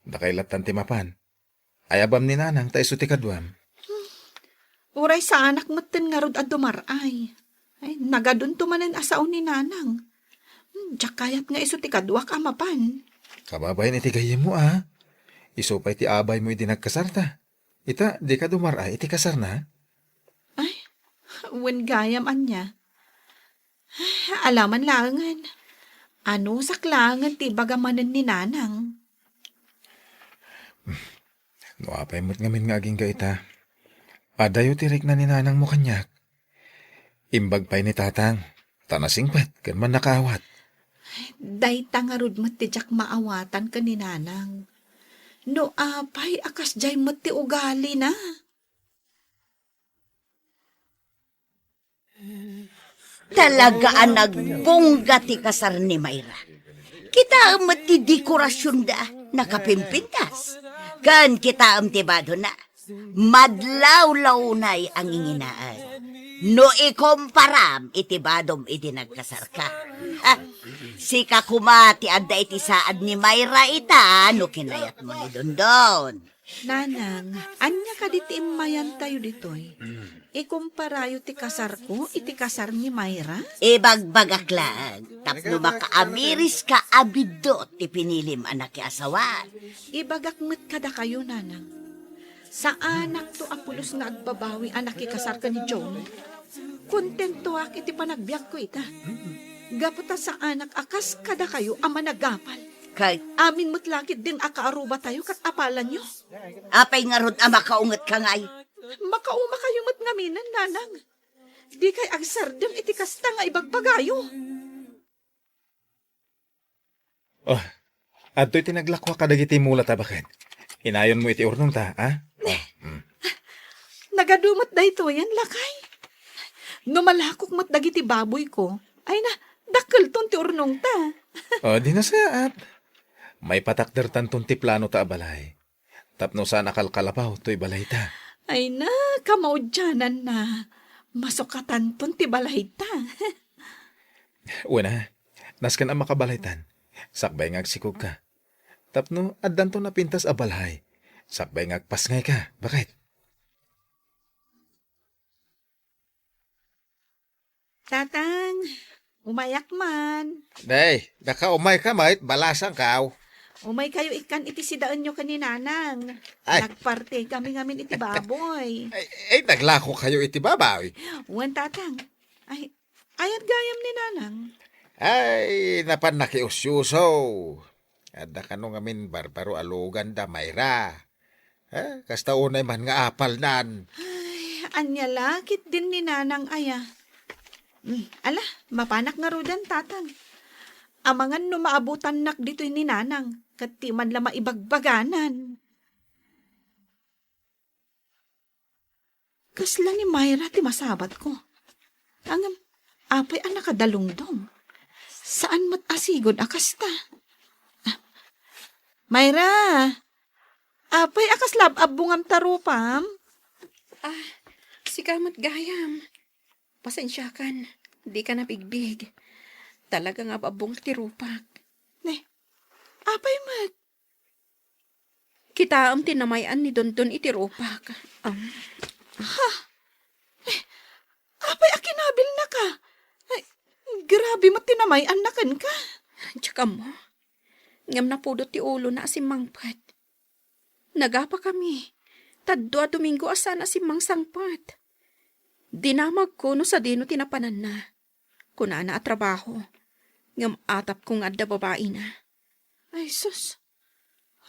Dakailatan ti mapan. Ayabam ni nanang tayo ti kadwam. Uray sa anak maten nga rod at dumaray. Ay, nagadun tumanan asaon ni nanang. Diyak kayat nga iso ti kadwak amapan. Kababayan iti gayem mo Isupay ti abay mo iti nagkasarta. Ita, di ka dumaray iti kasar na. Ay, wen gayam anya. Alaman langan. Ano saklangan ti bagamanan ni nanang? No apay mo't ngamin nga aging ka ita. Adayo tirik na ni nanang mo kanyak. Imbag pa'y ni tatang. Tanasingpat, kan man nakawat. Day tangarod mat ti jak maawatan ka ni nanang. No apay akas jay mat ti ugali na. Talaga ang nagbongga ti kasar ni Mayra. Kita ang ti dekorasyon da, nakapimpintas. Kan kita ang tibado na, madlaw-lawnay ang inginaan. No ikomparam itibadom iti nagkasar ka. Sika kumati adda iti saad ni Mayra ita, no kinayat mo ni Dondon. Nanang, anya ka diti imayan tayo ditoy. Ikumparayo ti kasar ko, iti kasar ni Mayra? Ibagbagak lang, tapno makaamiris ka abidot ti pinilim anak ki asawan. Ibagak met kada kayo, nanang. Sa anak to apulos nga agbabawi anak ikasar ka ni Joan. Kontento ak iti panagbiag ko ita. Gaputa sa anak akas kada kayo ama nagapal. Kay, Amin mo't lakit din akaaruba tayo kat apalan nyo. apay nga rod ang makaungat ka ngay. Makauma kayo mo't ngaminan, nanang. Di kay agsardem iti kasta nga ibagbagayo. Oh, adto'y tinaglakwa kadagiti mula ta bakit? Inayon mo iti urnong ta, Nagadumot da ito yan, lakay. Numalakok mo't dagiti baboy ko. Ay na, dakkel ton ti urnong ta. Di na saat. May patakder tanton ti plano ta abalay. Tapno sa nakalkalapaw to'y balay ta. Ay na, kamaudyanan na. Masukatan ton ti balay ta. Una, naskan ang makabalaytan. Sakbay nga agsikog ka. Tapno, addan to napintas abalay. Sabay ngagpasngay ka. Bakit? Tatang, umayak man. Day, nakaumay ka mait, balasang kaw. Umay kayo ikan iti sidaan nyo kaninanang. Ay. Nagparte kami ngamin iti baboy. Ay, naglako kayo iti babaw. Uwan tatang. Ay, ayat gayam ni nanang. Ay, napan nakiusyuso. Ada kano ngamin barbaro alugan da Mayra. Kasta unay man nga apal nan. Anya lakit din ni nanang aya. Ala, mapanak nga rudan tatang. Amangan no maabutan nak dito ni nanang. Kati man la maibagbaganan. Kasla ni Mayra ti masabat ko. Ang apay ang nakadalungdong. Saan mat asigod akas ta? Mayra! Apay akas labab bungam tarupam? Si kamot gayam. Pasensya kan, di ka nabigbig. Talaga nga babong tirupak. Apay mat. Kita tinamayan ni Dondon itirupak. Apay akinabil na ka. Ay, grabe mo tinamayan na kan ka. Tsaka mo, ngam na pudot ti ulo na si Mangpat. Nagapa kami. Tadwa Domingo asa na si Mang Sangpat. Dinamag ko no sa dino tinapanan na. Kunana at trabaho. Ngam atap kong adda babae na. Ay sus.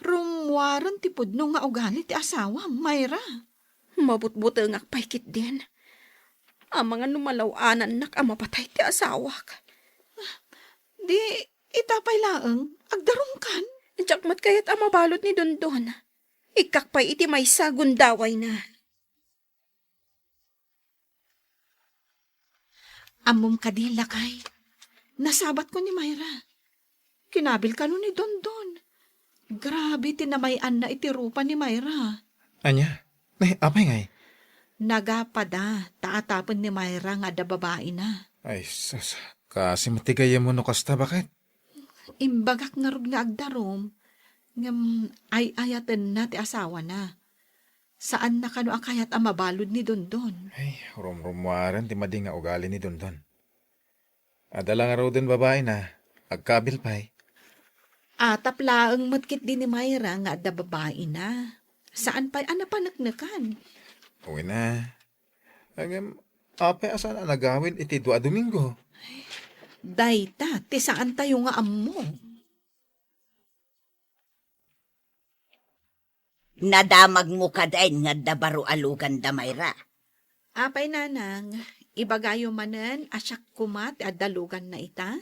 Rumwaran ti pudno nga ugali ti asawa, Mayra. Mabutbuto nga paikit din. Ang mga numalawanan nak ang mapatay ti asawak. Di itapay laeng, agdarong kan. Jakmat kayat ang mabalot ni Dondon. Ikakpay iti may sagundaway na. Amom kadila kay. Nasabat ko ni Mayra. Kinabil ka nun ni Dondon. Grabe tinamayan na itirupa ni Mayra. Anya? Apay ngay? Nagapada, taatapon ni Mayra nga da babae na. Ay, sus. Kasi matigaya mo no kasta, bakit? Imbagak nga rog nga agdarom. Ngam ay ayatan na ti asawa na. Saan na kano akayat ang mabalod ni Dondon? Ay, rumwaran ti madi nga ugali ni Dondon. Adala nga raw din babae na. Agkabil pa'y. Atap laeng matkit din ni Mayra nga da babae na. Saan pa'y anapanaknakan? Uwi na. Agam, apay asa na nagawin iti 2 Domingo. Dayta, ti saan tayo nga ammo? Nadamag mo ka dain nga dabaro alugan da Mayra. Apay nanang, ibagayo manen asyak kumat at dalugan na ita?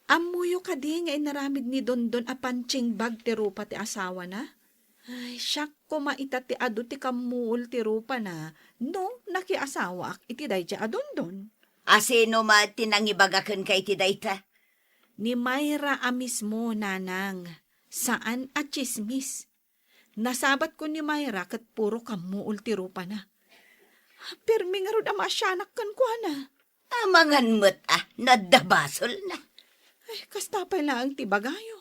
Amuyo ka di nga inaramid ni Dondon a panching bag ti rupa ti asawa na? Ay, siyak kumaita ti adu ti kamuul ti rupa na. No, nakiasawa ak iti dayja adondon. Asino ma tinangibagakan kay ti dayta? Ni Mayra a mismo, nanang. Saan a chismis? Nasabat ko ni Mayra kat puro kamuul ti rupa na. Permi nga rod ang masyanak kan ko na. Amangan mo't nadabasol na. Ay, kastapay lang ti bagayo.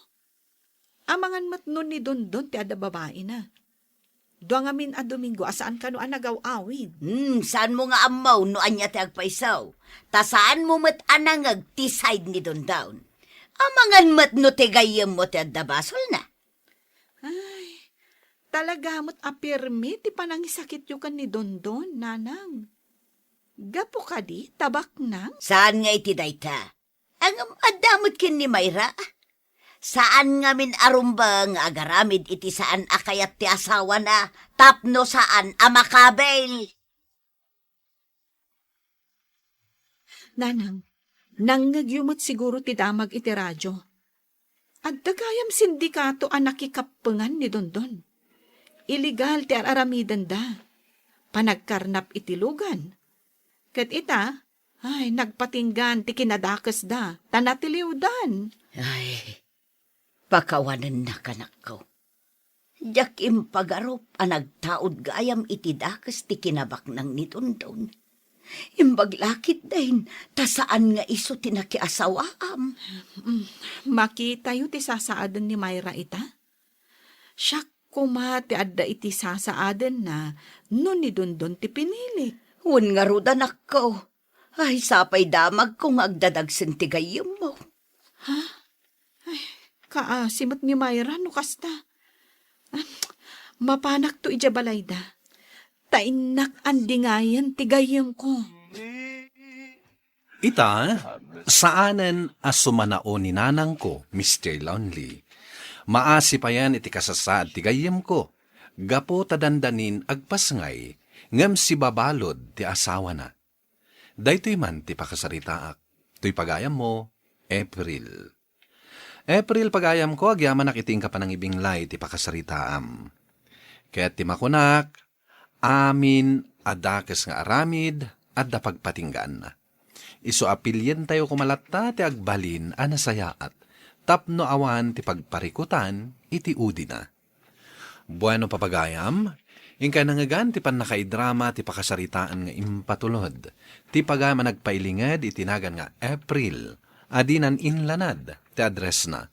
Amangan matnon ni Dondon ti ada babae na. Duang amin a Domingo, asaan ka no anagaw-awin? Saan mo nga amaw no anya ti agpaisaw? Ta saan mo mo't anangag ti side ni Dondown? Amangan mo't no ti gayem mo ti adabasol na. Ay, talaga mo't apirmi ti panangisakit yu kan ni Dondon, nanang. Gapo ka di, tabak nang? Saan nga iti dayta? Ang adamot kin ni Mayra? Saan nga min arumbang agaramid iti saan akayat ti asawa na tapno saan amakabel? Nanang, nangagyumot siguro ti damag iti radyo. At dagayam sindikato ang nakikapengan ni Dondon. Iligal ti aramidan da. Panagkarnap iti lugan. Kat ita, ay nagpatinggan ti kinadakas da. Tanatiliwdan. Ay, pakawanan na kanak ko. Jak impagarop ang nagtaod gayam iti dakas ti kinabak ng nitundon. Imbaglakit dahin, ta saan nga iso tinakiasawaam. Makita yu ti sasaadan ni Mayra ita. Siyak Kuma ti adda iti sasaaden na no ni Dondon ti pinili. Un nga rudan ako. Ay, sapay damag kung agdadagsin ti gayam mo. Simot ni Mayra no kasta. Mapanak to ija balayda. Tainak andingayan ti gayam ko. Ita, saanen asumanao ni nanang ko, Mr. Lonely. Maasi pa yan iti kasasaad ti gayem ko. Gapo tadandanin agpasngay, ngem si babalod ti asawa na. Daytoy man ti pakasaritaak. To'y pagayam mo, April. April pagayam ko, agyaman nakiting ka pa ng ibinglay ti pakasaritaam. Kaya't ti makunak, amin adakes nga aramid, adda pagpatinggaan na. Iso apilyen tayo kumalatta ti agbalin anasayaat. Tapno awan ti pagparikutan, iti udi na. Bueno papagayam, ingka nangagan ti pan nakaidrama ti pakasaritaan nga impatulod. Ti pagayam nagpailinged itinagan nga April, adinan inlanad, ti address na.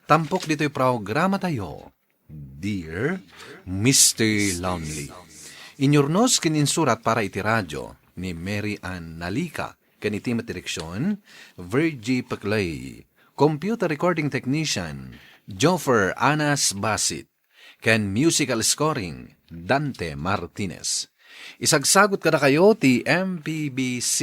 Tampok dito'y programa tayo, Dear Mr. Lonely. Inyornos kininsurat para iti radyo ni Mary Ann Nalika, kaniti direksyon, Virgie Paclay. Computer recording technician, Joffer Anas Basit. Ken musical scoring, Dante Martinez. Isagsagot kada kayo ti MPBC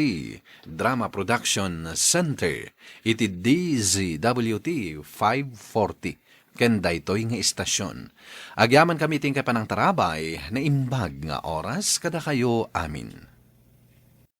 Drama Production Center, iti DZWT 540. Ken daytoy nga istasyon. Agyaman kami tingkay pa ng tarabay na imbag nga oras kada kayo amin.